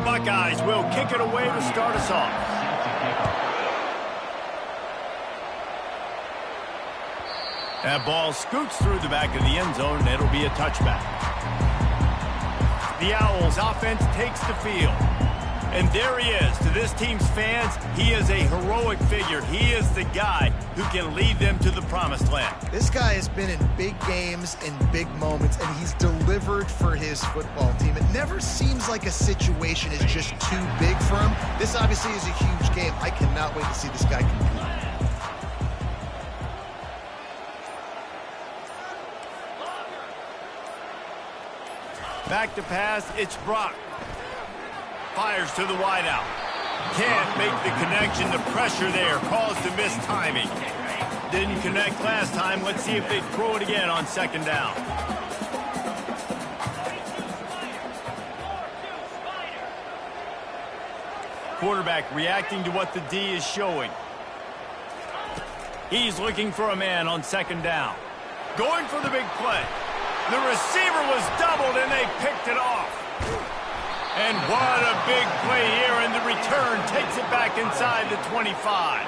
Buckeyes will kick it away to start us off. That ball scoots through the back of the end zone, and it'll be a touchback. The Owls offense takes the field. And there he is. To this team's fans, he is a heroic figure. He is the guy who can lead them to the promised land. This guy has been in big games and big moments, and he's delivered for his football team. It never seems like a situation is just too big for him. This obviously is a huge game. I cannot wait to see this guy compete. Back to pass, it's Brock. Fires to the wideout. Can't make the connection. The pressure there caused the mistiming. Didn't connect last time. Let's see if they throw it again on second down. Quarterback reacting to what the D is showing. He's looking for a man on second down. Going for the big play. The receiver was doubled, and they picked it off. And what a big play here, and the return takes it back inside the 25.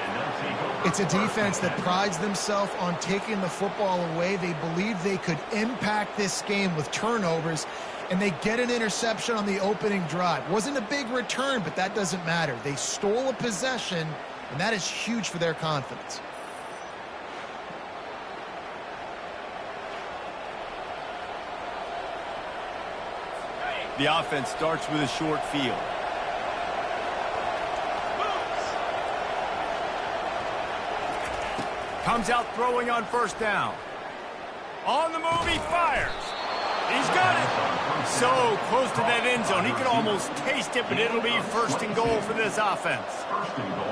It's a defense that prides themselves on taking the football away. They believe they could impact this game with turnovers, and they get an interception on the opening drive. Wasn't a big return, but that doesn't matter. They stole a possession, and that is huge for their confidence. The offense starts with a short field. Comes out throwing on first down. On the move, he fires. He's got it. So close to that end zone. He could almost taste it, but it'll be first and goal for this offense.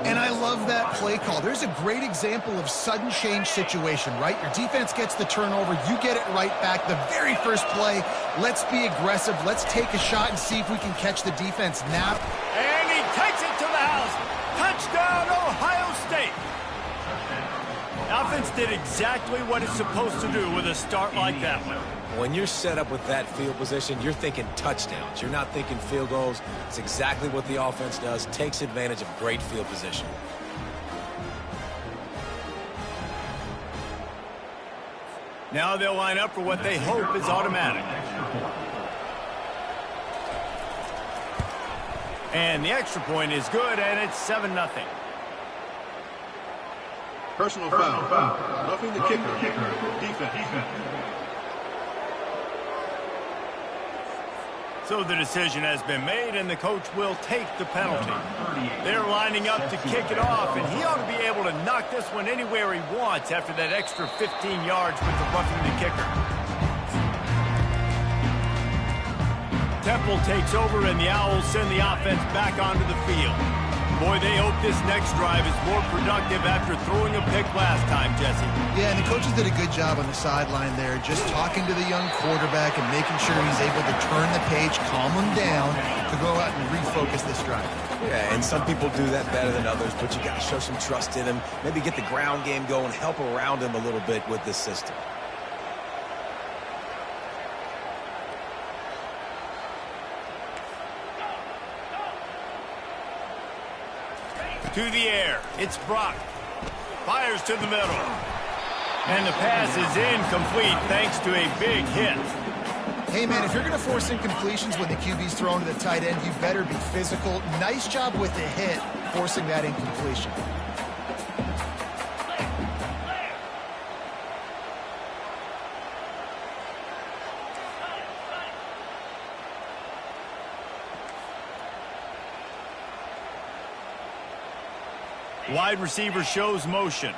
And I love that play call. There's a great example of sudden change situation, right? Your defense gets the turnover. You get it right back. The very first play, let's be aggressive. Let's take a shot and see if we can catch the defense nap. And he takes it to the house. Touchdown, Ohio State. The offense did exactly what it's supposed to do with a start like that one. When you're set up with that field position, you're thinking touchdowns. You're not thinking field goals. It's exactly what the offense does. Takes advantage of great field position. Now they'll line up for what they hope is automatic. And the extra point is good, and it's 7-0. Personal foul. Roughing the kicker. Defense. So the decision has been made, and the coach will take the penalty. They're lining up to kick it off, and he ought to be able to knock this one anywhere he wants after that extra 15 yards with the roughing the kicker. Temple takes over, and the Owls send the offense back onto the field. Boy, they hope this next drive is more productive after throwing a pick last time, Jesse. Yeah, and the coaches did a good job on the sideline there, just talking to the young quarterback and making sure he's able to turn the page, calm him down, to go out and refocus this drive. Yeah, and some people do that better than others, but you got to show some trust in him, maybe get the ground game going, help around him a little bit with this system. To the air, it's Brock. Fires to the middle. And the pass is incomplete thanks to a big hit. Hey, man, if you're going to force incompletions when the QB's thrown to the tight end, you better be physical. Nice job with the hit, forcing that incompletion. Wide receiver shows motion.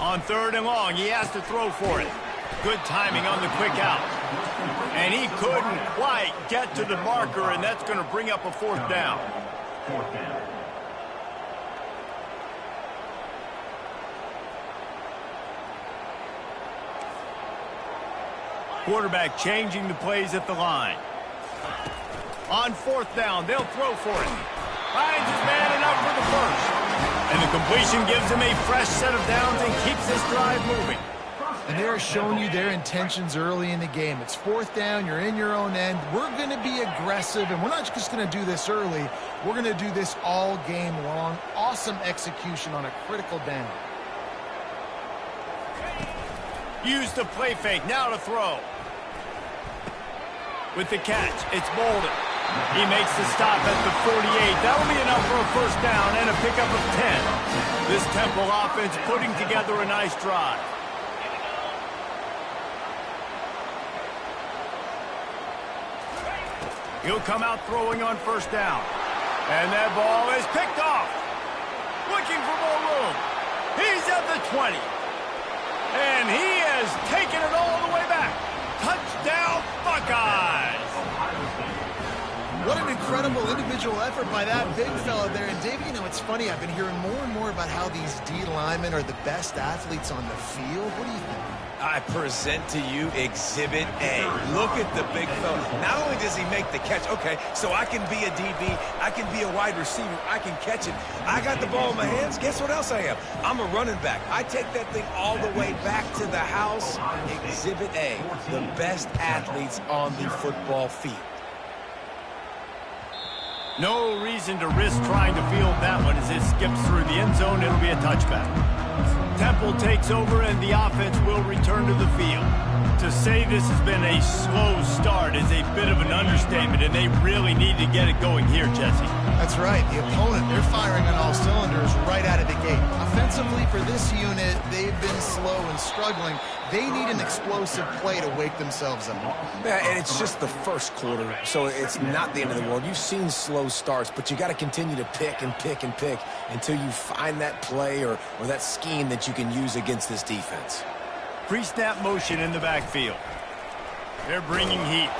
On third and long, he has to throw for it. Good timing on the quick out. And he couldn't quite get to the marker, and that's going to bring up a fourth down. Quarterback changing the plays at the line. On fourth down, they'll throw for it. Finds his man enough for the first. And the completion gives him a fresh set of downs and keeps this drive moving. And they're showing you their intentions early in the game. It's fourth down. You're in your own end. We're going to be aggressive, and we're not just going to do this early. We're going to do this all game long. Awesome execution on a critical down. Use the play fake. Now to throw. With the catch, it's Bolden. He makes the stop at the 48. That'll be enough for a first down and a pickup of 10. This Temple offense putting together a nice drive. He'll come out throwing on first down. And that ball is picked off. Looking for more room. He's at the 20. And he has taken it all the way back. Touchdown, Buckeyes. What an incredible individual effort by that big fella there. And, David, you know, it's funny. I've been hearing more and more about how these D linemen are the best athletes on the field. What do you think? I present to you Exhibit A. Look at the big fella. Not only does he make the catch, okay, so I can be a DB, I can be a wide receiver, I can catch it. I got the ball in my hands. Guess what else I am? I'm a running back. I take that thing all the way back to the house. Exhibit A, the best athletes on the football field. No reason to risk trying to field that one as it skips through the end zone. It'll be a touchback. Temple takes over and the offense will return to the field. To say this has been a slow start is a bit of an understatement, and they really need to get it going here, Jesse. That's right. The opponent, they're firing on all cylinders right out of the gate. Offensively for this unit, they've been slow and struggling. They need an explosive play to wake themselves up. Yeah, and it's just the first quarter, so it's not the end of the world. You've seen slow starts, but you got to continue to pick and pick and pick until you find that play or that scheme that you can use against this defense. Pre-snap motion in the backfield. They're bringing heat.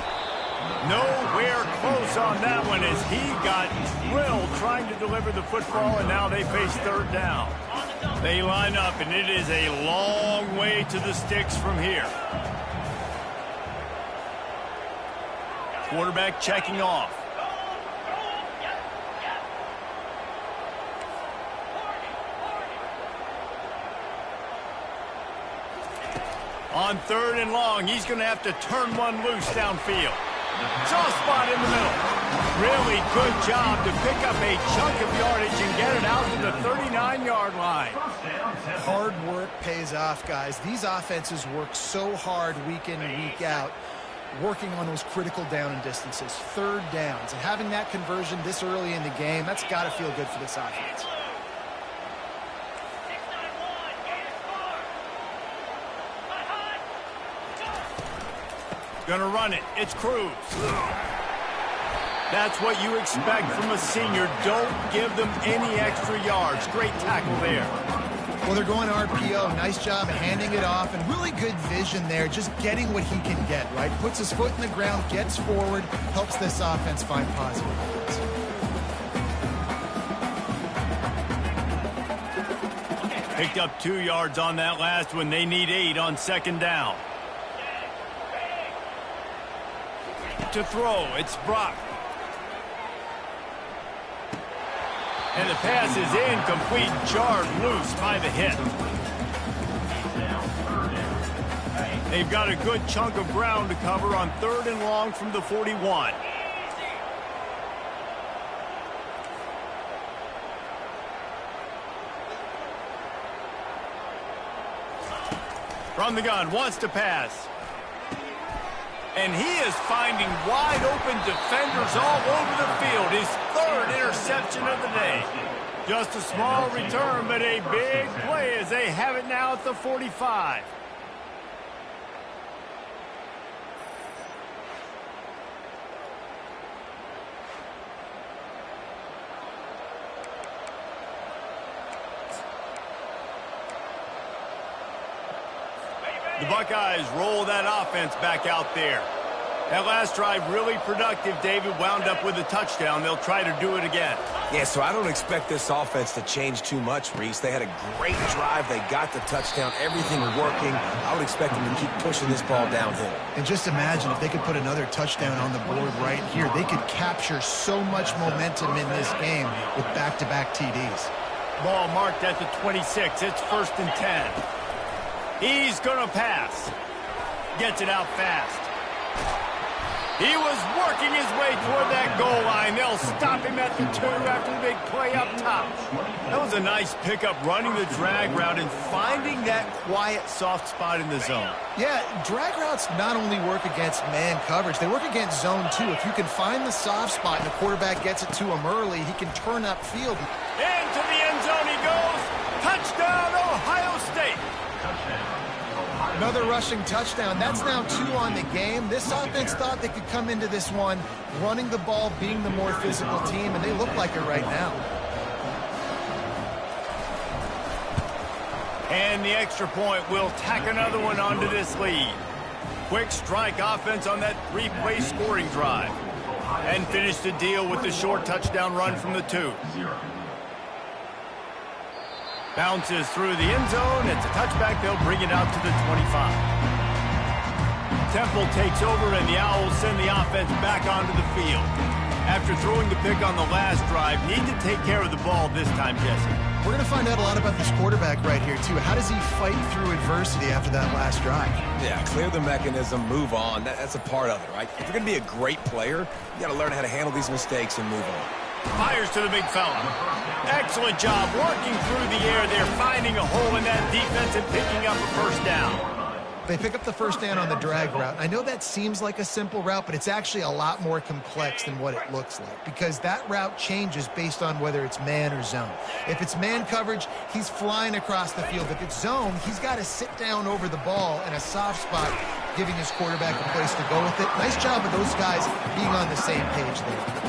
Nowhere close on that one as he got drilled trying to deliver the football, and now they face third down. They line up, and it is a long way to the sticks from here. Quarterback checking off. On third and long, he's going to have to turn one loose downfield. Soft spot in the middle. Really good job to pick up a chunk of yardage and get it out to the 39-yard line. Hard work pays off, guys. These offenses work so hard week in and week out, working on those critical down and distances, third downs. And having that conversion this early in the game, that's got to feel good for this offense. Gonna run it. It's Cruz. That's what you expect from a senior. Don't give them any extra yards. Great tackle there. Well, they're going RPO. Nice job handing it off, and really good vision there, just getting what he can get, right? Puts his foot in the ground, gets forward, helps this offense find positive points. Picked up 2 yards on that last one. They need 8 on second down. To throw, it's Brock. And the pass is incomplete, jarred loose by the hit. They've got a good chunk of ground to cover on third and long from the 41. From the gun, wants to pass. And he is finding wide-open defenders all over the field. His third interception of the day. Just a small return, but a big play as they have it now at the 45. The Buckeyes roll that offense back out there. That last drive really productive. David wound up with a touchdown. They'll try to do it again. Yeah, so I don't expect this offense to change too much, Reese. They had a great drive. They got the touchdown. Everything working. I would expect them to keep pushing this ball downhill. And just imagine if they could put another touchdown on the board right here. They could capture so much momentum in this game with back-to-back TDs. Ball marked at the 26. It's 1st and 10. He's going to pass. Gets it out fast. He was working his way toward that goal line. They'll stop him at the 2 after the big play up top. That was a nice pickup, running the drag route and finding that quiet, soft spot in the zone. Yeah, drag routes not only work against man coverage, they work against zone too. If you can find the soft spot and the quarterback gets it to him early, he can turn upfield. Into the end zone he goes. Touchdown, Ohio State. Another rushing touchdown. That's now 2 on the game. This offense thought they could come into this one running the ball, being the more physical team, and they look like it right now. And the extra point will tack another one onto this lead. Quick strike offense on that 3-play scoring drive. And finish the deal with the short touchdown run from the 2. Bounces through the end zone. It's a touchback. They'll bring it out to the 25. Temple takes over, and the Owls send the offense back onto the field. After throwing the pick on the last drive, need to take care of the ball this time, Jesse. We're going to find out a lot about this quarterback right here, too. How does he fight through adversity after that last drive? Yeah, clear the mechanism, move on. That's a part of it, right? If you're going to be a great player, you got to learn how to handle these mistakes and move on. Fires to the big fella. Excellent job working through the air there, finding a hole in that defense and picking up a 1st down. They pick up the 1st down on the drag route. I know that seems like a simple route, but it's actually a lot more complex than what it looks like, because that route changes based on whether it's man or zone. If it's man coverage, he's flying across the field. If it's zone, he's got to sit down over the ball in a soft spot, giving his quarterback a place to go with it. Nice job of those guys being on the same page there.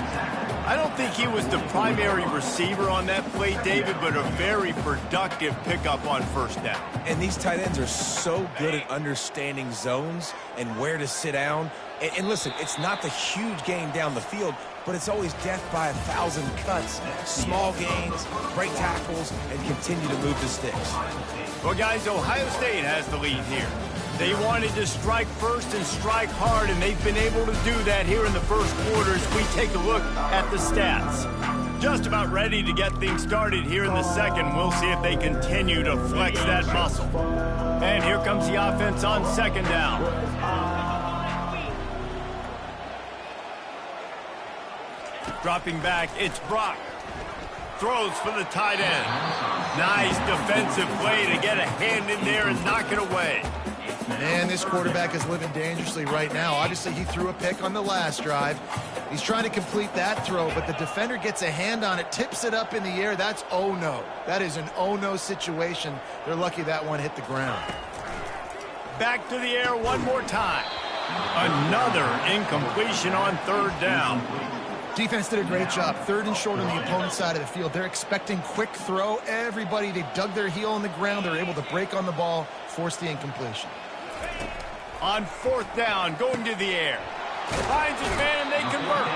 I don't think he was the primary receiver on that play, David, but a very productive pickup on 1st down. And these tight ends are so good at understanding zones and where to sit down. And listen, it's not the huge gain down the field, but it's always death by 1,000 cuts, small gains, break tackles, and continue to move the sticks. Well, guys, Ohio State has the lead here. They wanted to strike first and strike hard, and they've been able to do that here in the 1st quarter as we take a look at the stats. Just about ready to get things started here in the 2nd. We'll see if they continue to flex that muscle. And here comes the offense on 2nd down. Dropping back, it's Brock. Throws for the tight end. Nice defensive play to get a hand in there and knock it away. Man, this quarterback is living dangerously right now. Obviously, he threw a pick on the last drive. He's trying to complete that throw, but the defender gets a hand on it, tips it up in the air. That's oh-no. That is an oh-no situation. They're lucky that one hit the ground. Back to the air one more time. Another incompletion on 3rd down. Defense did a great job. 3rd and short on the opponent's side of the field. They're expecting quick throw. Everybody, they dug their heel on the ground. They're able to break on the ball, force the incompletion. On 4th down, going to the air. Finds his man, and they convert.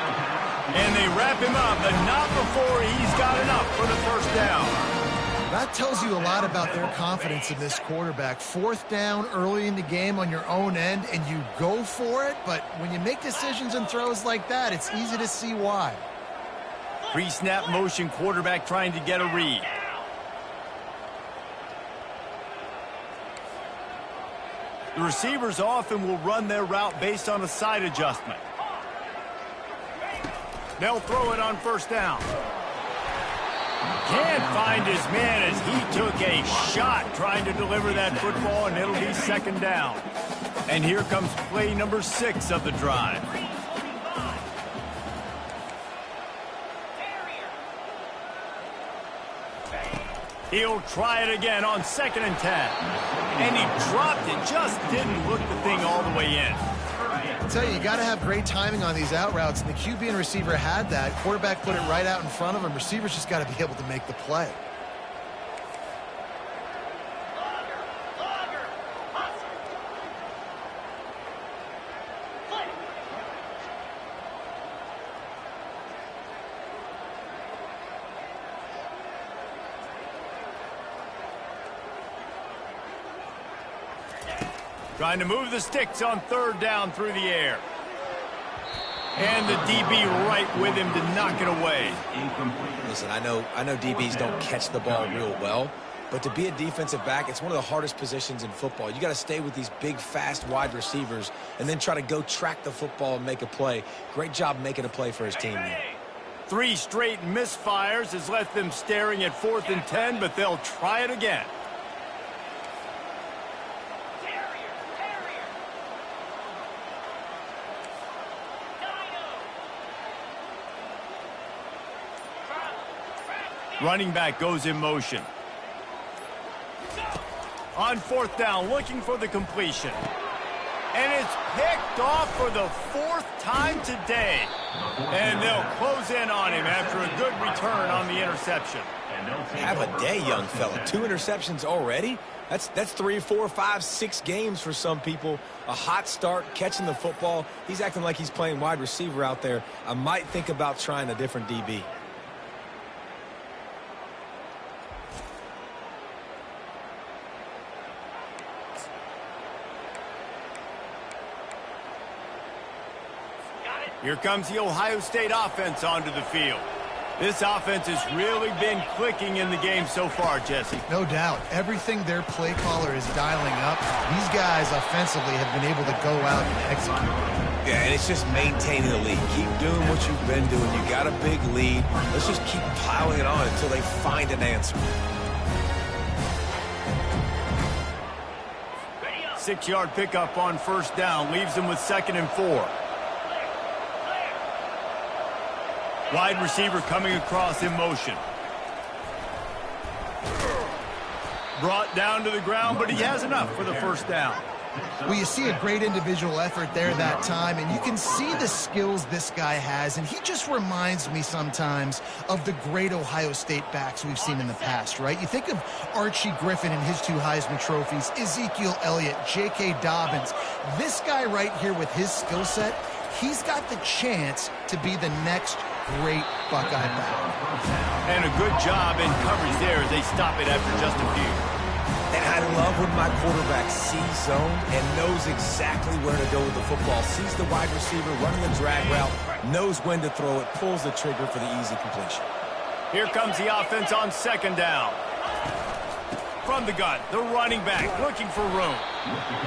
And they wrap him up, but not before he's got enough for the 1st down. That tells you a lot about their confidence in this quarterback. 4th down early in the game on your own end, and you go for it, but when you make decisions and throws like that, it's easy to see why. Pre-snap motion quarterback trying to get a read. The receivers often will run their route based on a side adjustment. They'll throw it on 1st down. Can't find his man as he took a shot trying to deliver that football, and it'll be 2nd down. And here comes play number 6 of the drive. He'll try it again on 2nd and 10. And he dropped it, just didn't look the thing all the way in. I tell you got to have great timing on these out routes, and the QB and receiver had that. Quarterback put it right out in front of him. Receivers just got to be able to make the play. Trying to move the sticks on 3rd down through the air. And the DB right with him to knock it away. Listen, I know DBs don't catch the ball real well, but to be a defensive back, it's one of the hardest positions in football. You got to stay with these big, fast wide receivers and then try to go track the football and make a play. Great job making a play for his team there. 3 straight misfires has left them staring at 4th and 10, but they'll try it again. Running back goes in motion. On 4th down, looking for the completion. And it's picked off for the 4th time today. And they'll close in on him after a good return on the interception. Have a day, young fella. 2 interceptions already? That's 3, 4, 5, 6 games for some people. A hot start, catching the football. He's acting like he's playing wide receiver out there. I might think about trying a different DB. Here comes the Ohio State offense onto the field. This offense has really been clicking in the game so far, Jesse. No doubt. Everything their play caller is dialing up, these guys offensively have been able to go out and execute. Yeah, and it's just maintaining the lead. Keep doing what you've been doing. You got a big lead. Let's just keep piling it on until they find an answer. 6-yard pickup on 1st down leaves them with 2nd and 4. Wide receiver coming across in motion. Brought down to the ground, but he has enough for the 1st down. Well, you see a great individual effort there that time, and you can see the skills this guy has, and he just reminds me sometimes of the great Ohio State backs we've seen in the past, right? You think of Archie Griffin and his 2 Heisman trophies, Ezekiel Elliott, J.K. Dobbins. This guy right here with his skill set, he's got the chance to be the next great Buckeye back. And a good job in coverage there as they stop it after just a few. And I love when my quarterback sees zone and knows exactly where to go with the football. Sees the wide receiver running the drag route, knows when to throw it, pulls the trigger for the easy completion. Here comes the offense on 2nd down. From the gun, the running back looking for room.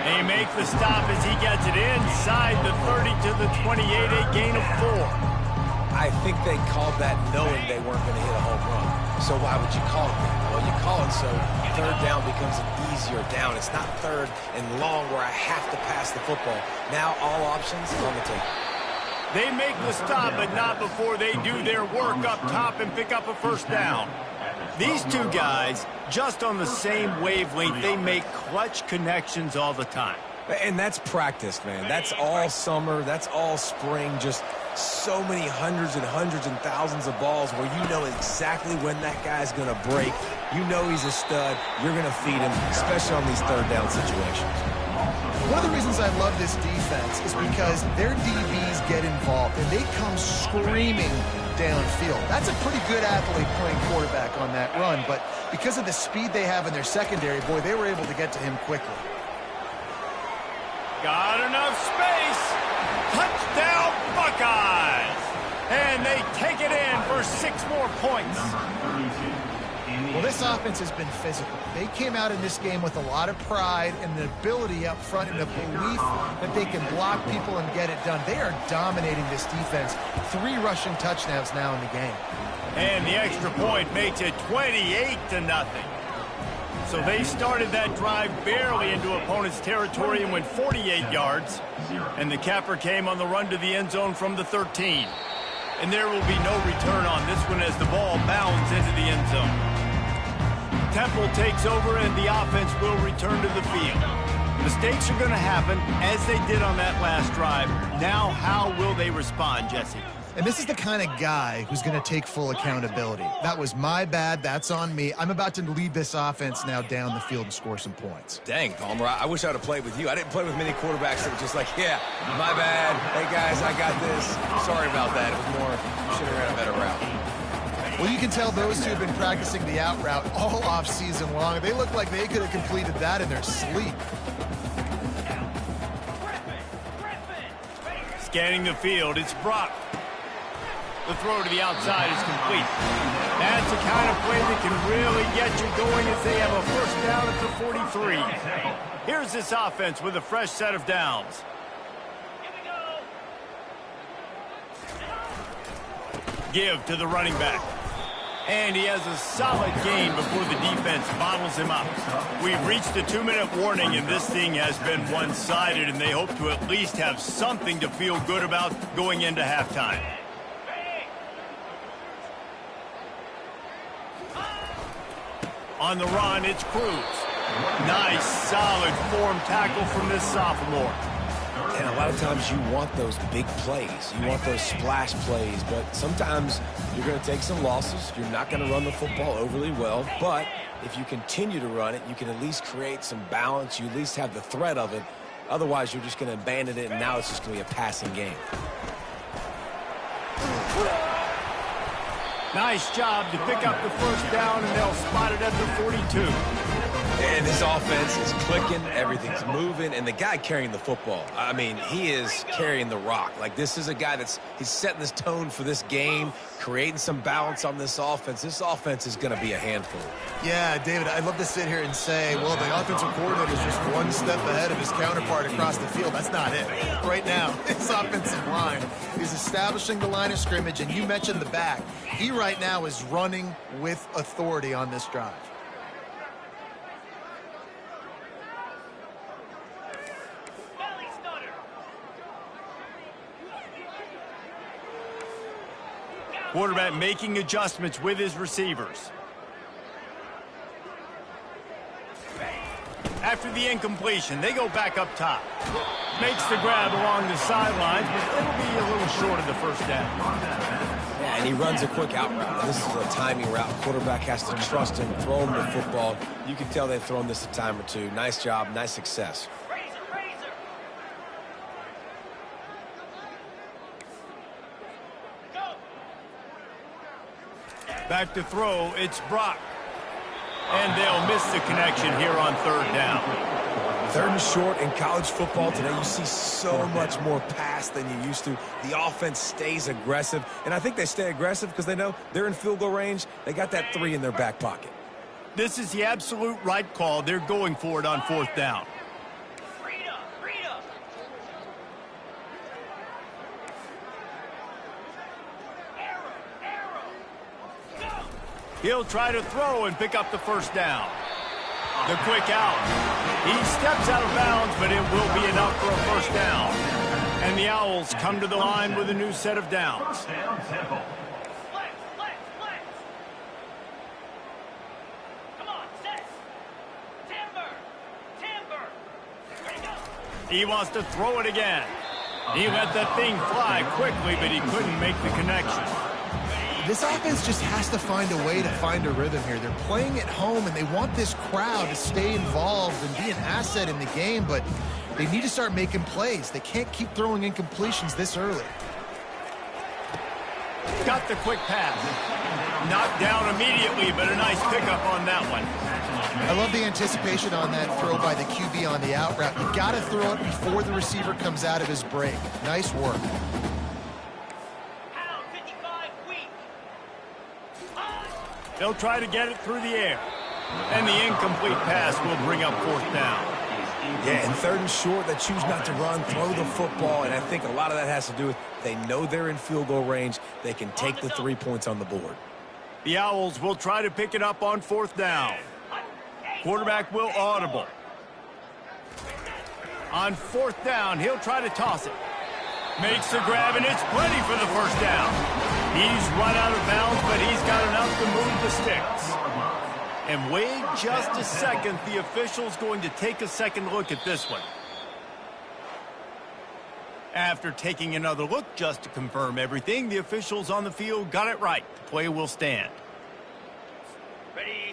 They make the stop as he gets it inside the 30 to the 28, a gain of 4. I think they called that knowing they weren't going to hit a home run. So why would you call it that? Well, you call it so 3rd down becomes an easier down. It's not 3rd and long where I have to pass the football. Now all options on the table. They make the stop, but not before they do their work up top and pick up a 1st down. These 2 guys, just on the same wavelength, they make clutch connections all the time. And that's practice, man. That's all summer. That's all spring. Just so many hundreds and thousands of balls where you know exactly when that guy's going to break. You know he's a stud. You're going to feed him, especially on these 3rd down situations. One of the reasons I love this defense is because their DBs get involved and they come screaming downfield. That's a pretty good athlete playing quarterback on that run, but because of the speed they have in their secondary, boy, they were able to get to him quickly. Got enough space. Touchdown, Buckeyes. And they take it in for 6 more points. Well, this offense has been physical. They came out in this game with a lot of pride and an ability up front and a belief that they can block people and get it done. They are dominating this defense. 3 rushing touchdowns now in the game. And the extra point makes it 28-0. So they started that drive barely into opponent's territory and went 48 yards. And the capper came on the run to the end zone from the 13. And there will be no return on this one as the ball bounds into the end zone. Temple takes over and the offense will return to the field. Mistakes are going to happen as they did on that last drive. Now how will they respond, Jesse? And this is the kind of guy who's going to take full accountability. That was my bad. That's on me. I'm about to lead this offense now down the field and score some points. Dang, Palmer, I wish I would have played with you. I didn't play with many quarterbacks that were just like, yeah, my bad. Hey, guys, I got this. Sorry about that. It was more, should have ran a better route. Well, you can tell those 2 have been practicing the out route all off season long. They look like they could have completed that in their sleep. Scanning the field, it's Brock. The throw to the outside is complete. That's the kind of play that can really get you going as they have a first down at the 43. Here's this offense with a fresh set of downs. Give to the running back. And he has a solid gain before the defense bottles him up. We've reached the 2-minute warning, and this thing has been one-sided, and they hope to at least have something to feel good about going into halftime. On the run, it's Cruz. Nice, solid form tackle from this sophomore. And a lot of times you want those big plays. You want those splash plays, but sometimes you're going to take some losses. You're not going to run the football overly well, but if you continue to run it, you can at least create some balance. You at least have the threat of it. Otherwise, you're just going to abandon it, and now it's just going to be a passing game. Nice job to pick up the first down, and they'll spot it at the 42. And this offense is clicking, everything's moving, and the guy carrying the football, I mean, he is carrying the rock. Like, this is a guy he's setting this tone for this game, creating some balance on this offense. This offense is going to be a handful. Yeah, David, I'd love to sit here and say, well, the offensive coordinator is just one step ahead of his counterpart across the field. That's not it. Right now, his offensive line is establishing the line of scrimmage, and you mentioned the back. He right now is running with authority on this drive. Quarterback making adjustments with his receivers. After the incompletion, they go back up top. Makes the grab along the sidelines, but it'll be a little short of the first down. Yeah, and he runs a quick out route. This is a timing route. Quarterback has to trust him, throw him the football. You can tell they've thrown this a time or two. Nice job, nice success. Back to throw, it's Brock. And they'll miss the connection here on third down. Third and short in college football today, you see so much more pass than you used to. The offense stays aggressive, and I think they stay aggressive because they know they're in field goal range. They got that 3 in their back pocket. This is the absolute right call. They're going for it on fourth down. He'll try to throw and pick up the first down. The quick out. He steps out of bounds, but it will be enough for a first down. And the Owls come to the line with a new set of downs. He wants to throw it again. He let that thing fly quickly, but he couldn't make the connection. This offense just has to find a way to find a rhythm here. They're playing at home, and they want this crowd to stay involved and be an asset in the game, but they need to start making plays. They can't keep throwing incompletions this early. Got the quick pass. Knocked down immediately, but a nice pickup on that one. I love the anticipation on that throw by the QB on the out route. You got to throw it before the receiver comes out of his break. Nice work. They'll try to get it through the air. And the incomplete pass will bring up fourth down. Yeah, and third and short, they choose not to run, throw the football, and I think a lot of that has to do with they know they're in field goal range. They can take the 3 points on the board. The Owls will try to pick it up on fourth down. Quarterback will audible. On fourth down, he'll try to toss it. Makes the grab, and it's plenty for the first down. He's run out of bounds, but he's got enough to move the sticks. And wait just a second. The official's going to take a second look at this one. After taking another look just to confirm everything, the officials on the field got it right. The play will stand.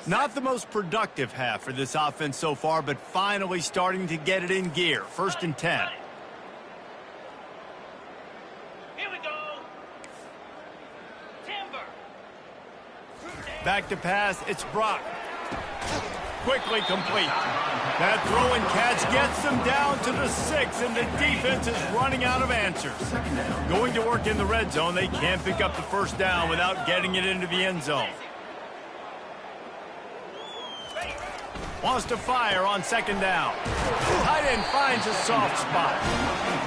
Not the most productive half for this offense so far, but finally starting to get it in gear. 1st and 10. Back to pass, it's Brock. quickly complete. That throw and catch gets them down to the 6, and the defense is running out of answers. Going to work in the red zone, they can't pick up the first down without getting it into the end zone. Wants to fire on second down. Tight end finds a soft spot.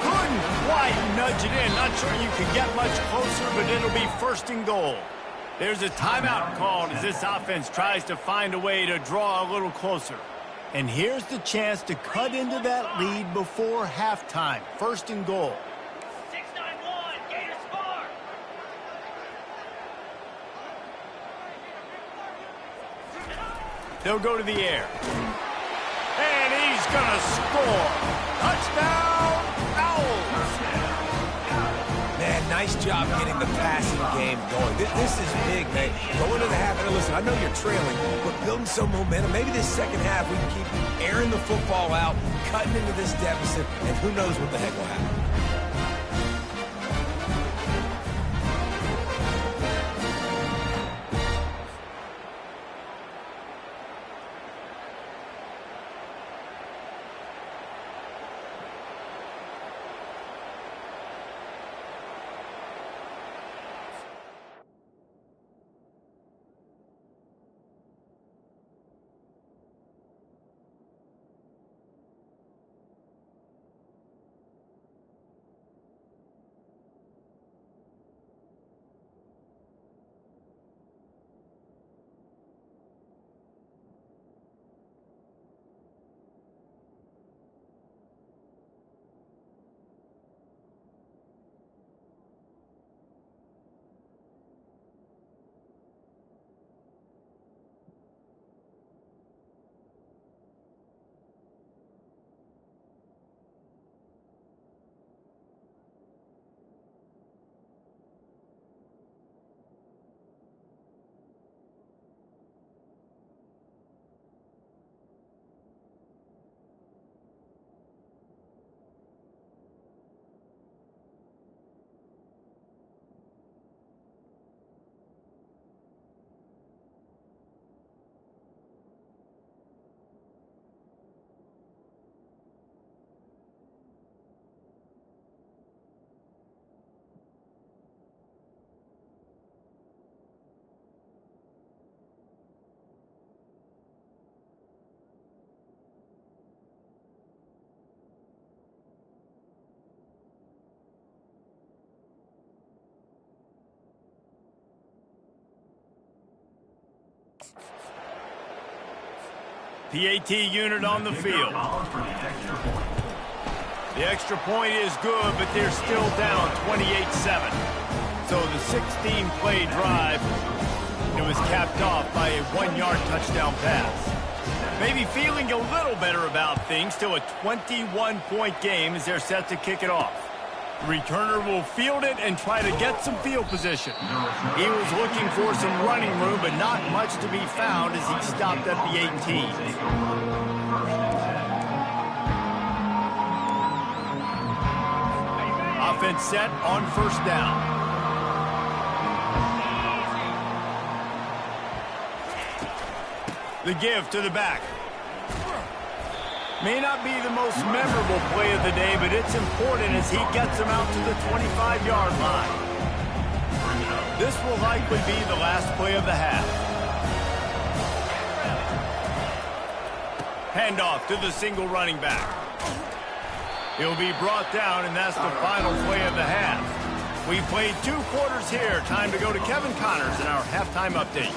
Couldn't quite nudge it in. Not sure you can get much closer, but it'll be first and goal. There's a timeout called as this offense tries to find a way to draw a little closer. And here's the chance to cut into that lead before halftime. First and goal. 691, Gators score. They'll go to the air. And he's going to score. Touchdown, Owls. Man, nice job getting the passing game going. This is big, man. Going to the half, and listen, I know you're trailing, but building some momentum. Maybe this second half we can keep airing the football out, cutting into this deficit, and who knows what the heck will happen. PAT unit on the field. The extra point is good, but they're still down 28-7. So the 16-play drive, it was capped off by a 1-yard touchdown pass. Maybe feeling a little better about things. Still a 21-point game as they're set to kick it off. The returner will field it and try to get some field position. He was looking for some running room, but not much to be found as he stopped at the 18. Offense set on first down. The give to the back. May not be the most memorable play of the day, but it's important as he gets them out to the 25-yard line. This will likely be the last play of the half. Handoff to the single running back. He'll be brought down, and that's the final play of the half. We've played 2 quarters here. Time to go to Kevin Connors in our halftime update.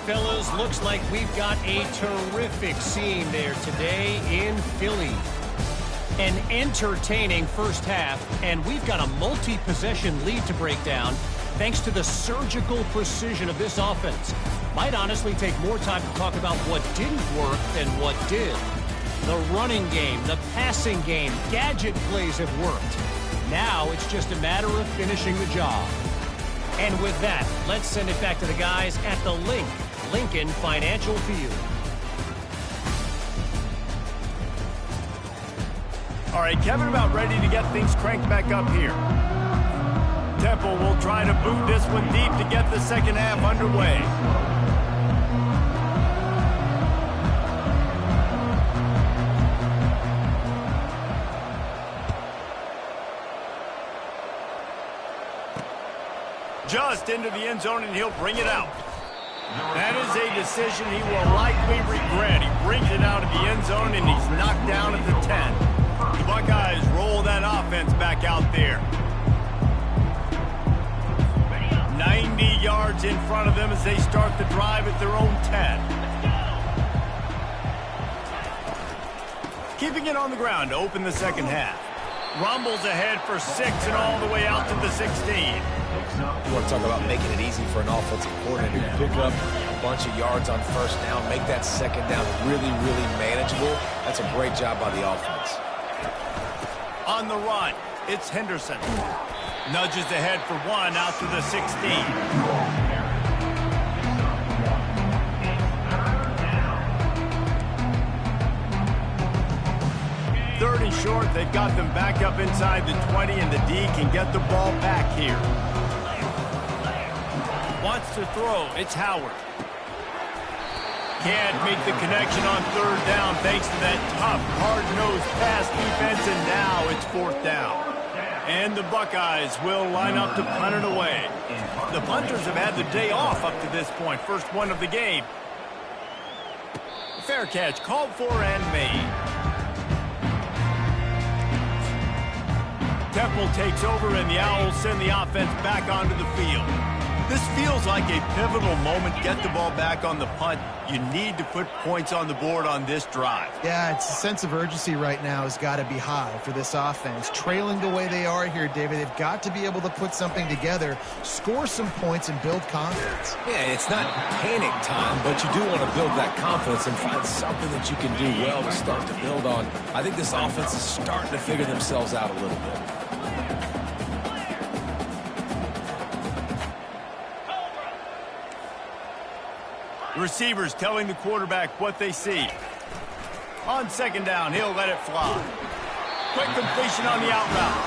Fellas, looks like we've got a terrific scene there today in Philly. An entertaining first half, and we've got a multi-possession lead to break down thanks to the surgical precision of this offense. Might honestly take more time to talk about what didn't work than what did. The running game, the passing game, gadget plays have worked. Now it's just a matter of finishing the job. And with that, let's send it back to the guys at the Lincoln Financial Field. All right, Kevin about ready to get things cranked back up here. Temple will try to boot this one deep to get the second half underway. just into the end zone, and he'll bring it out. That is a decision he will likely regret. He brings it out of the end zone, and he's knocked down at the 10. The Buckeyes roll that offense back out there. 90 yards in front of them as they start the drive at their own 10. Keeping it on the ground to open the second half. Rumbles ahead for 6 and all the way out to the 16. You want to talk about making it easy for an offensive coordinator to pick up a bunch of yards on first down, make that second down really, really manageable. That's a great job by the offense. On the run, it's Henderson. Nudges ahead for 1 out to the 16. Third and short, they've got them back up inside the 20, and the D can get the ball back here. Wants to throw, it's Howard. Can't make the connection on third down thanks to that tough, hard-nosed pass defense, and now it's 4th down. And the Buckeyes will line up to punt it away. The punters have had the day off up to this point, first one of the game. Fair catch, called for and made. Temple takes over, and the Owls send the offense back onto the field. This feels like a pivotal moment. Get the ball back on the punt. You need to put points on the board on this drive. Yeah, it's a sense of urgency right now has got to be high for this offense. Trailing the way they are here, David, they've got to be able to put something together, score some points, and build confidence. Yeah, it's not panic time, but you do want to build that confidence and find something that you can do well to start to build on. I think this offense is starting to figure themselves out a little bit. The receivers telling the quarterback what they see. On second down, he'll let it fly. Quick completion on the out route.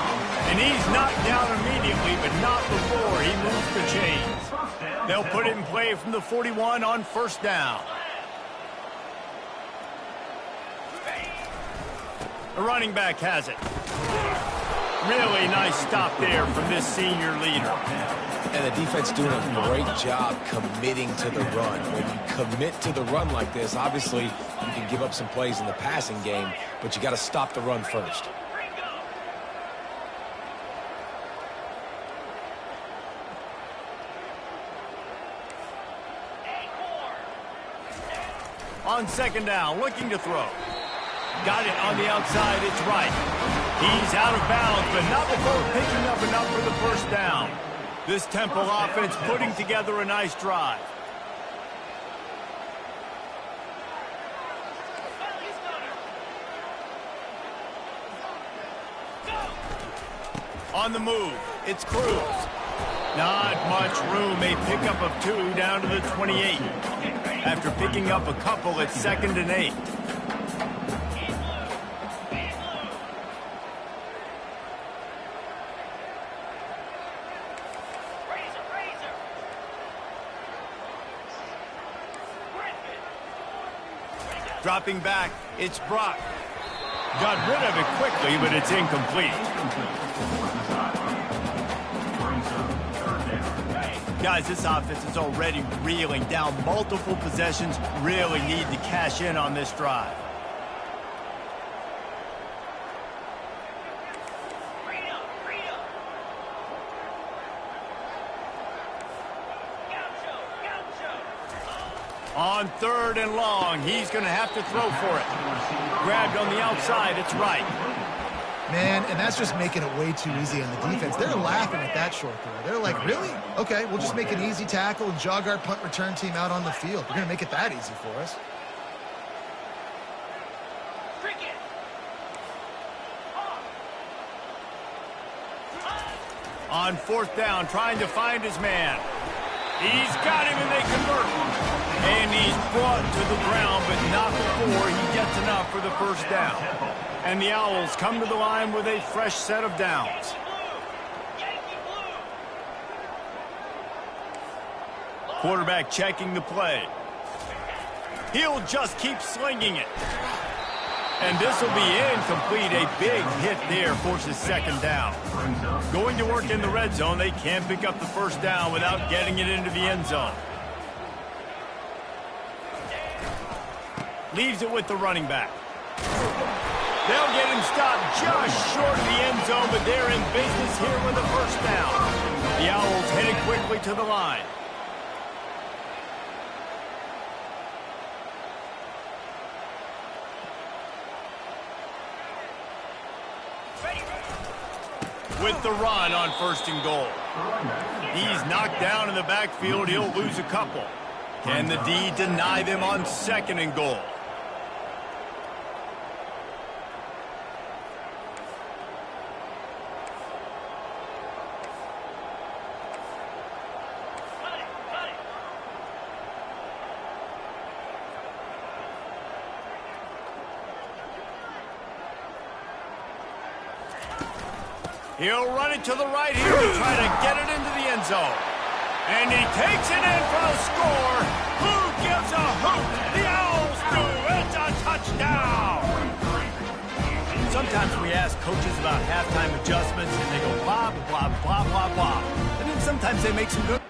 And he's knocked down immediately, but not before he moves the chains. They'll put it in play from the 41 on first down. The running back has it. Really nice stop there from this senior leader. And the defense doing a great job committing to the run. When you commit to the run like this, obviously you can give up some plays in the passing game, but you got to stop the run first. On second down, looking to throw. Got it on the outside, it's right. He's out of bounds, but not before picking up enough for the first down. This Temple offense putting together a nice drive. On the move, it's Cruz. Not much room, a pickup of 2 down to the 28. After picking up a couple, it's 2nd and 8. Dropping back, it's Brock. Got rid of it quickly, but it's incomplete. Guys, this offense is already reeling down multiple possessions. Really need to cash in on this drive. On 3rd and long, he's going to have to throw for it. Grabbed on the outside, it's right. Man, and that's just making it way too easy on the defense. They're laughing at that short throw. They're like, really? Okay, we'll just make an easy tackle and jog our punt return team out on the field. We're going to make it that easy for us. On 4th down, trying to find his man. He's got him, and they convert. And he's brought to the ground, but not before he gets enough for the first down. And the Owls come to the line with a fresh set of downs. Quarterback checking the play. He'll just keep slinging it. And this will be incomplete. A big hit there forces second down. Going to work in the red zone, they can't pick up the first down without getting it into the end zone. Leaves it with the running back. They'll get him stopped just short of the end zone, but they're in business here with a first down. The Owls headed quickly to the line. With the run on first and goal. He's knocked down in the backfield. He'll lose a couple. Can the D deny them on second and goal? He'll run it to the right here to try to get it into the end zone. And he takes it in for a score. Who gives a hoot? The Owls do. It's a touchdown. Sometimes we ask coaches about halftime adjustments, and they go blah, blah, blah, blah, blah. And then sometimes they make some good.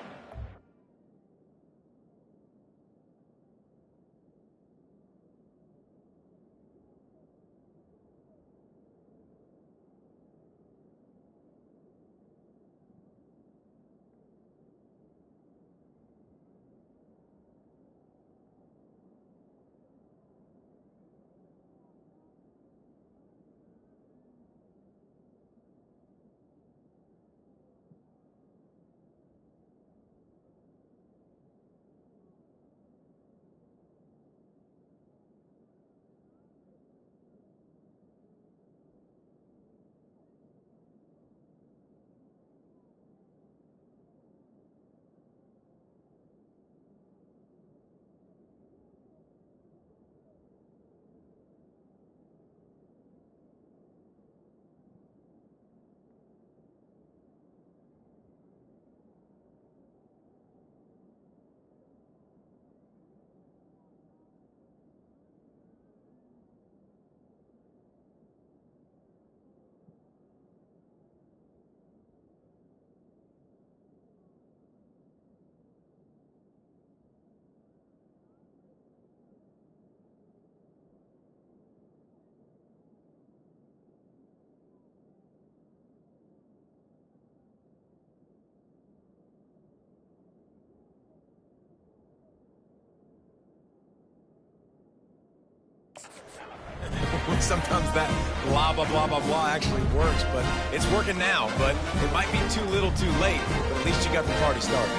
Sometimes that blah, blah, blah, blah, blah actually works, but it's working now. But it might be too little too late, but at least you got the party started.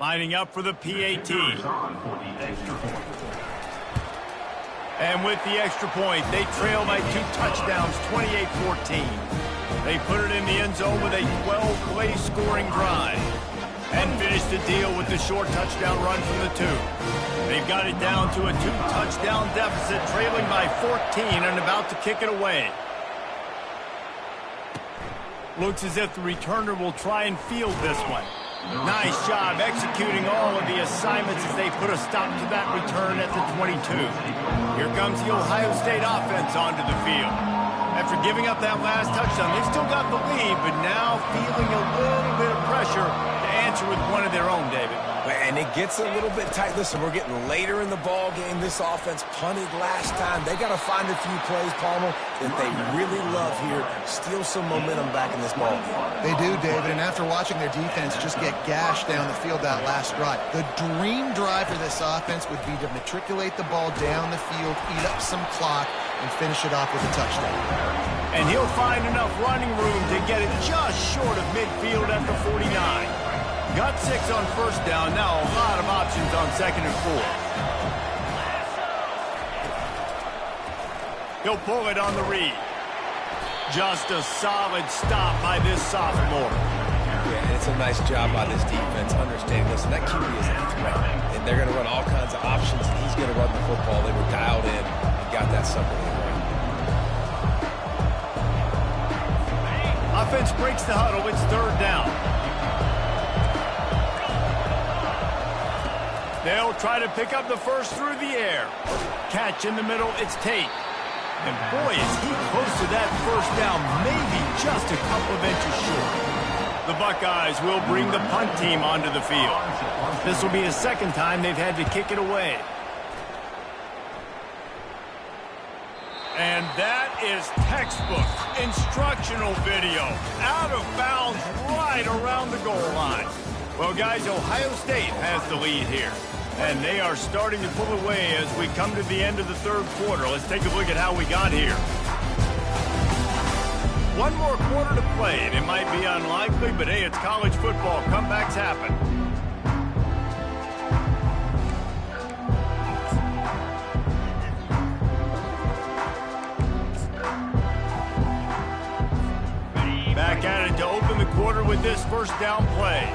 Lining up for the PAT. And with the extra point, they trail by 2 touchdowns, 28-14. They put it in the end zone with a 12-play scoring drive. And finish the deal with the short touchdown run from the 2. They've got it down to a 2-touchdown deficit, trailing by 14 and about to kick it away. Looks as if the returner will try and field this one. Nice job executing all of the assignments as they put a stop to that return at the 22. Here comes the Ohio State offense onto the field. After giving up that last touchdown, they've still got the lead, but now feeling a little bit of pressure to answer with one of their own, David. And it gets a little bit tight. Listen, we're getting later in the ball game. This offense punted last time. They got to find a few plays, Palmer, that they really love here. Steal some momentum back in this ball game. They do, David, and after watching their defense just get gashed down the field that last drive, the dream drive for this offense would be to matriculate the ball down the field, eat up some clock, and finish it off with a touchdown. And he'll find enough running room to get it just short of midfield at the 49. Got 6 on first down, now a lot of options on second and 4. He'll pull it on the read. Just a solid stop by this sophomore. Yeah, and it's a nice job by this defense understanding, listen, that QB is a threat. And they're going to run all kinds of options, and he's going to run the football. They were dialed in and got that sucker in the way. Offense breaks the huddle. It's third down. They'll try to pick up the first through the air. Catch in the middle, it's Tate. And boy, is he close to that first down, maybe just a couple of inches short. The Buckeyes will bring the punt team onto the field. This will be the second time they've had to kick it away. And that is textbook instructional video. Out of bounds right around the goal line. Well, guys, Ohio State has the lead here. And they are starting to pull away as we come to the end of the third quarter. Let's take a look at how we got here. One more quarter to play, and it might be unlikely, but hey, it's college football. Comebacks happen. Back at it to open the quarter with this first down play.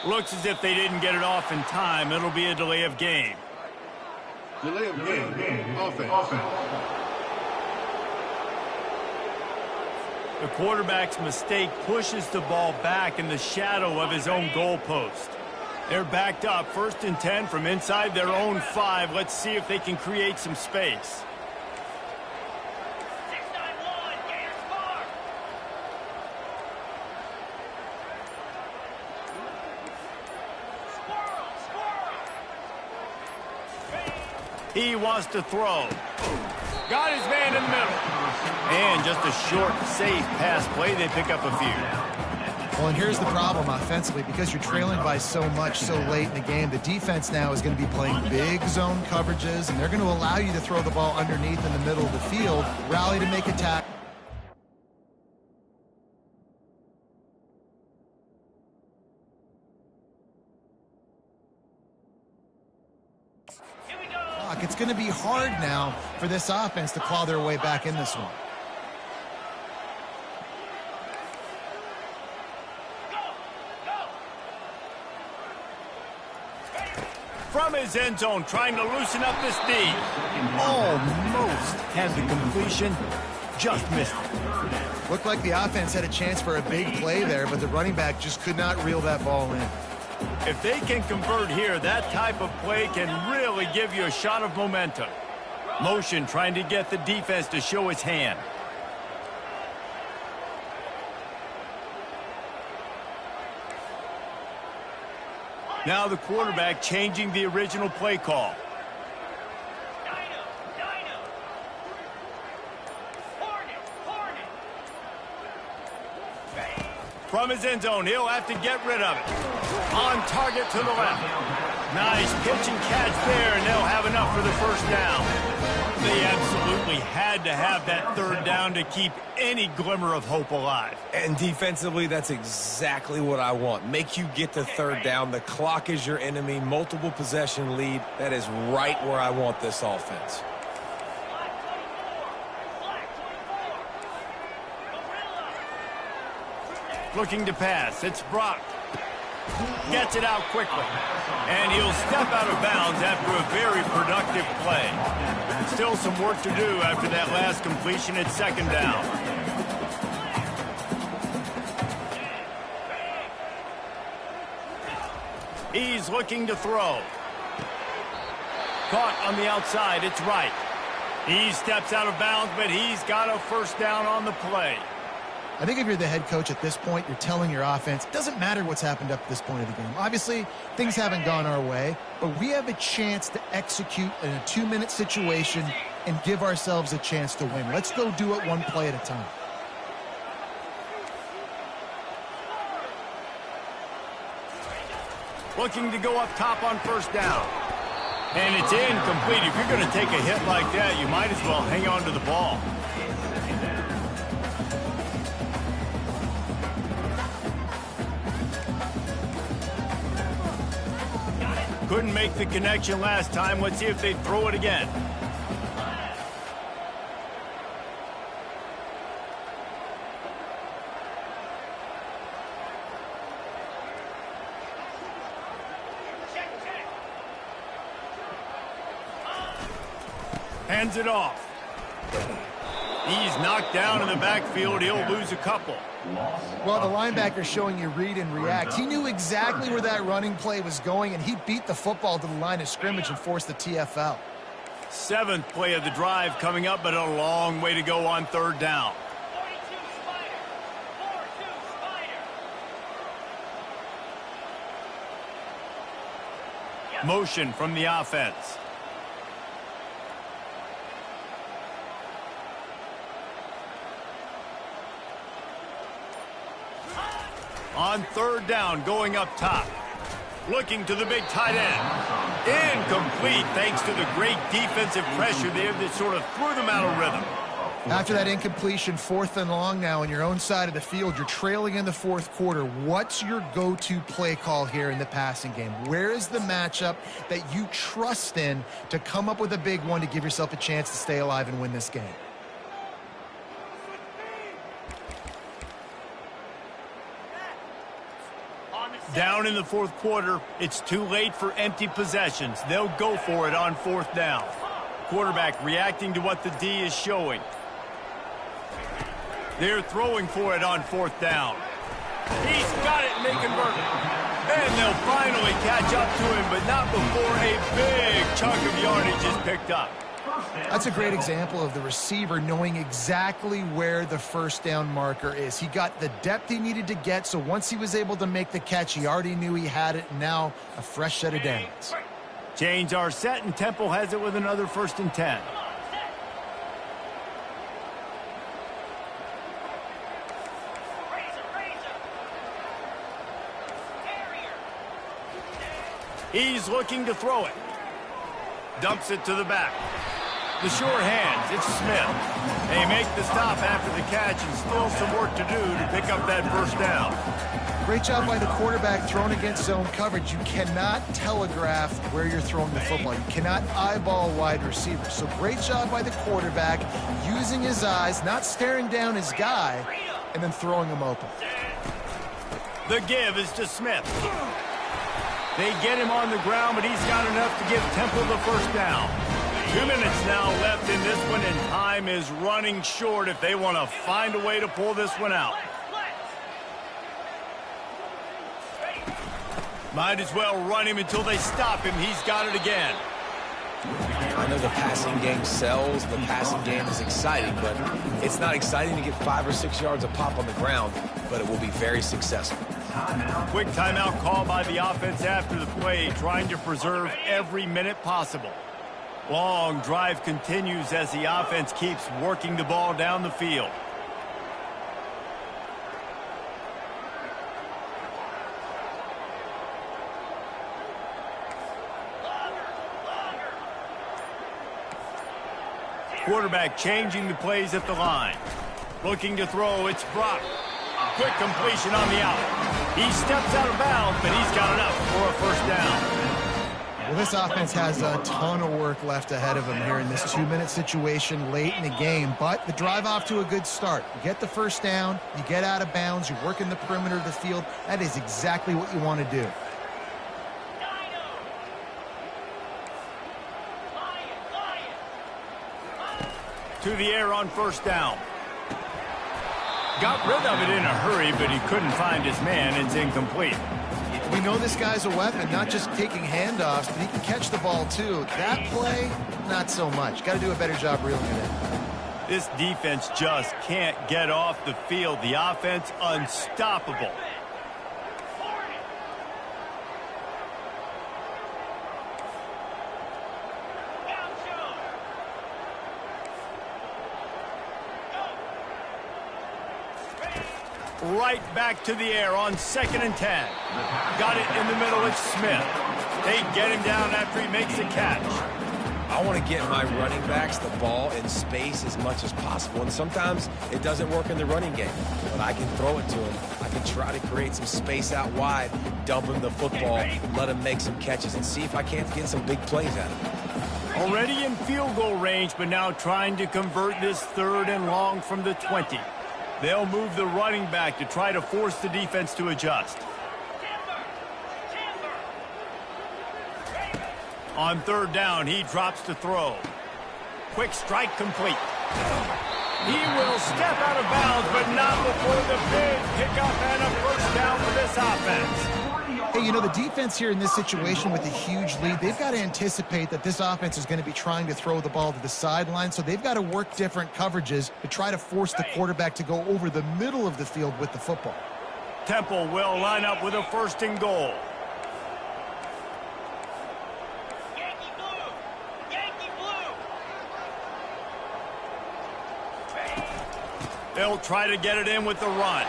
Looks as if they didn't get it off in time. It'll be a delay of game. Delay of game. Offense. The quarterback's mistake pushes the ball back in the shadow of his own goalpost. They're backed up, 1st and 10 from inside their own 5. Let's see if they can create some space. 691, Gators Bar. Squirrel. He wants to throw. Got his man in the middle. And just a short, safe pass play. They pick up a few. Well, and here's the problem offensively. Because you're trailing by so much so late in the game, the defense now is going to be playing big zone coverages, and they're going to allow you to throw the ball underneath in the middle of the field, rally to make a tackle. Here we go. It's going to be hard now for this offense to claw their way back in this one. From his end zone, trying to loosen up this D. Almost had the completion, just missed it. Looked like the offense had a chance for a big play there, but the running back just could not reel that ball in. If they can convert here, that type of play can really give you a shot of momentum. Motion trying to get the defense to show its hand. Now the quarterback changing the original play call. Dino. Hornet. From his end zone, he'll have to get rid of it. On target to the left. Nice pitch and catch there, and they'll have enough for the first down. They absolutely had to have that third down to keep any glimmer of hope alive. And defensively, that's exactly what I want. Make you get to third down. The clock is your enemy. Multiple possession lead. That is right where I want this offense. Looking to pass. It's Brock. Gets it out quickly. And he'll step out of bounds after a very productive play. Still some work to do after that last completion at second down. He's looking to throw. Caught on the outside. It's right. He steps out of bounds, but he's got a first down on the play. I think if you're the head coach at this point, you're telling your offense, it doesn't matter what's happened up to this point of the game. Obviously, things haven't gone our way, but we have a chance to execute in a 2-minute situation and give ourselves a chance to win. Let's go do it one play at a time. Looking to go up top on first down. And it's incomplete. If you're going to take a hit like that, you might as well hang on to the ball. Couldn't make the connection last time. Let's see if they throw it again. Hands it off. He's knocked down in the backfield. He'll lose a couple. Well, the linebacker's showing you read and react. He knew exactly where that running play was going, and he beat the football to the line of scrimmage and forced the TFL. 7th play of the drive coming up, but a long way to go on 3rd down. 42 Spider. 4-2 Spider. Motion from the offense. On 3rd down, going up top. Looking to the big tight end. Incomplete, thanks to the great defensive pressure there that sort of threw them out of rhythm. After that incompletion, 4th and long now on your own side of the field, you're trailing in the 4th quarter. What's your go-to play call here in the passing game? Where is the matchup that you trust in to come up with a big one to give yourself a chance to stay alive and win this game? Down in the 4th quarter, it's too late for empty possessions. They'll go for it on 4th down. Quarterback reacting to what the D is showing. They're throwing for it on 4th down. He's got it, and they convert it. And they'll finally catch up to him, but not before a big chunk of yardage is picked up. That's a great example of the receiver knowing exactly where the 1st down marker is. He got the depth he needed to get, so once he was able to make the catch, he already knew he had it, and now a fresh set of downs. Chains are set, and Temple has it with another 1st and 10. He's looking to throw it. Dumps it to the back. The sure hands, it's Smith. They make the stop after the catch, and still some work to do to pick up that 1st down. Great job by the quarterback thrown against zone coverage. You cannot telegraph where you're throwing the football. You cannot eyeball a wide receiver. So great job by the quarterback using his eyes, not staring down his guy, and then throwing him open. The give is to Smith. They get him on the ground, but he's got enough to give Temple the 1st down. 2 minutes now left in this one, and time is running short if they want to find a way to pull this one out. Might as well run him until they stop him. He's got it again. I know the passing game sells, the passing game is exciting, but it's not exciting to get 5 or 6 yards of pop on the ground, but it will be very successful. Quick timeout call by the offense after the play, trying to preserve every minute possible. Long drive continues as the offense keeps working the ball down the field. Quarterback changing the plays at the line. Looking to throw, it's Brock. Quick completion on the out. He steps out of bounds, but he's got enough for a 1st down. Well, this offense has a ton of work left ahead of them here in this 2-minute situation late in the game, but the drive off to a good start. You get the 1st down, you get out of bounds, you work in the perimeter of the field. That is exactly what you want to do. To the air on 1st down. Got rid of it in a hurry, but he couldn't find his man. It's incomplete. We know this guy's a weapon, not just taking handoffs, but he can catch the ball too. That play, not so much. Got to do a better job reeling it in. This defense just can't get off the field. The offense unstoppable. Right back to the air on 2nd and 10. Got it in the middle. It's Smith. They get him down after he makes a catch. I want to get my running backs the ball in space as much as possible, and sometimes it doesn't work in the running game, but I can throw it to him. I can try to create some space out wide, dump him the football, let him make some catches, and see if I can't get some big plays out of him. Already in field goal range, but now trying to convert this 3rd and long from the 20. They'll move the running back to try to force the defense to adjust. On 3rd down, he drops to throw. Quick strike complete. He will step out of bounds, but not before the big pickup and a first down for this offense. Hey, you know, the defense here in this situation with a huge lead, they've got to anticipate that this offense is going to be trying to throw the ball to the sideline, so they've got to work different coverages to try to force the quarterback to go over the middle of the field with the football. Temple will line up with a first and goal. Yankee blue! Yankee blue! They'll try to get it in with the run.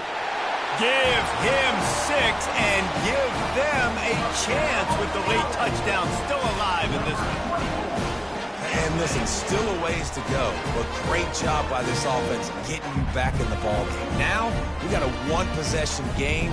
Give him 6 and give them a chance with the late touchdown. Still alive in this one. And listen, still a ways to go, but great job by this offense getting you back in the ball game. Now, we got a one-possession game.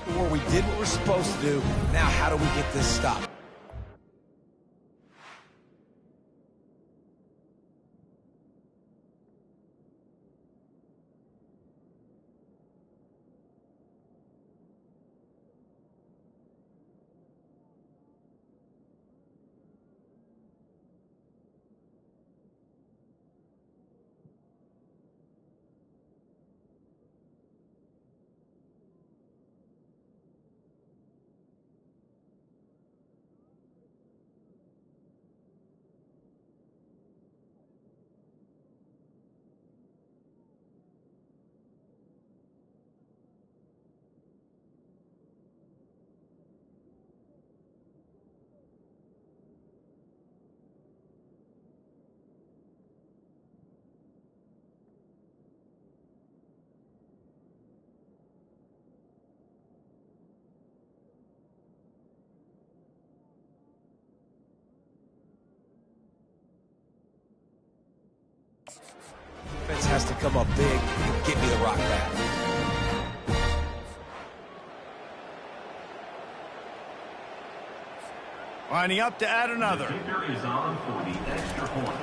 Score, we did what we're supposed to do. Now, how do we get this stopped? Defense has to come up big and get me the rock back. Lining up to add another. Is on for the extra point.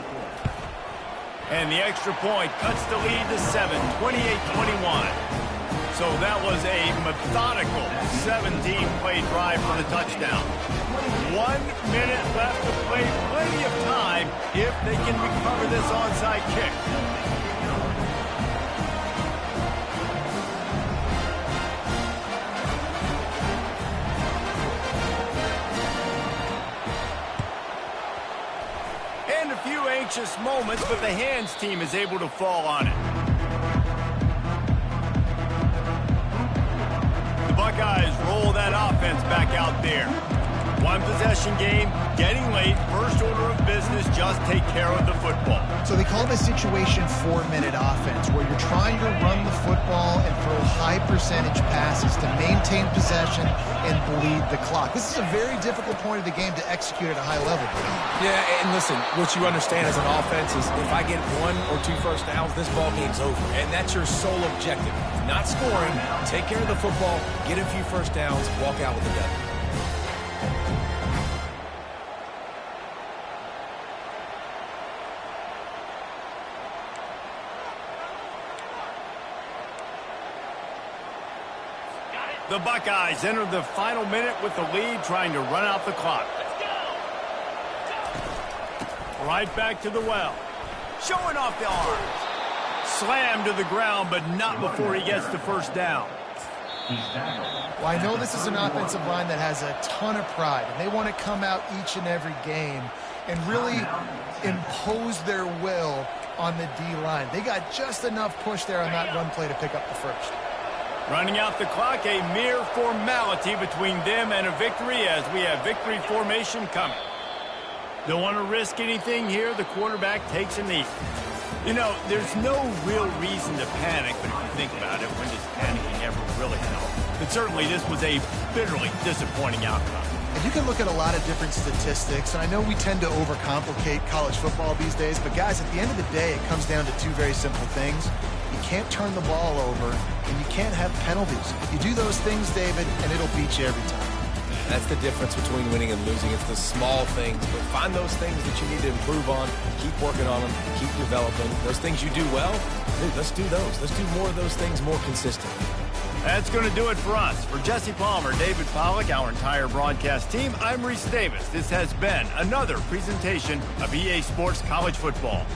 And the extra point cuts the lead to 7, 28-21. So that was a methodical 17-play drive for the touchdown. 1 minute left to play. Plenty of time if they can recover this onside kick. And a few anxious moments, but the hands team is able to fall on it. The Buckeyes roll that offense back out there. One-possession game, getting late, first order of business, just take care of the football. So they call this situation 4-minute offense, where you're trying to run the football and throw high-percentage passes to maintain possession and bleed the clock. This is a very difficult point of the game to execute at a high level. Yeah, and listen, what you understand as an offense is if I get 1 or 2 first downs, this ball game's over. And that's your sole objective. Not scoring, take care of the football, get a few first downs, walk out with the W. The Buckeyes enter the final minute with the lead, trying to run out the clock. Right back to the well. Showing off the arms. Slammed to the ground, but not before he gets the first down. Well, I know this is an offensive line that has a ton of pride, and they want to come out each and every game and really impose their will on the D-line. They got just enough push there on that run play to pick up the first. Running out the clock, a mere formality between them and a victory as we have victory formation coming. Don't want to risk anything here. The quarterback takes a knee. You know, there's no real reason to panic, but if you think about it, when does panicking ever really help? But certainly this was a bitterly disappointing outcome. And you can look at a lot of different statistics, and I know we tend to overcomplicate college football these days, but guys, at the end of the day, it comes down to 2 very simple things. You can't turn the ball over, and you can't have penalties. You do those things, David, and it'll beat you every time. That's the difference between winning and losing. It's the small things, but find those things that you need to improve on, keep working on them, keep developing. Those things you do well, dude, let's do those. Let's do more of those things more consistently. That's going to do it for us. For Jesse Palmer, David Pollack, our entire broadcast team, I'm Reese Davis. This has been another presentation of EA Sports College Football.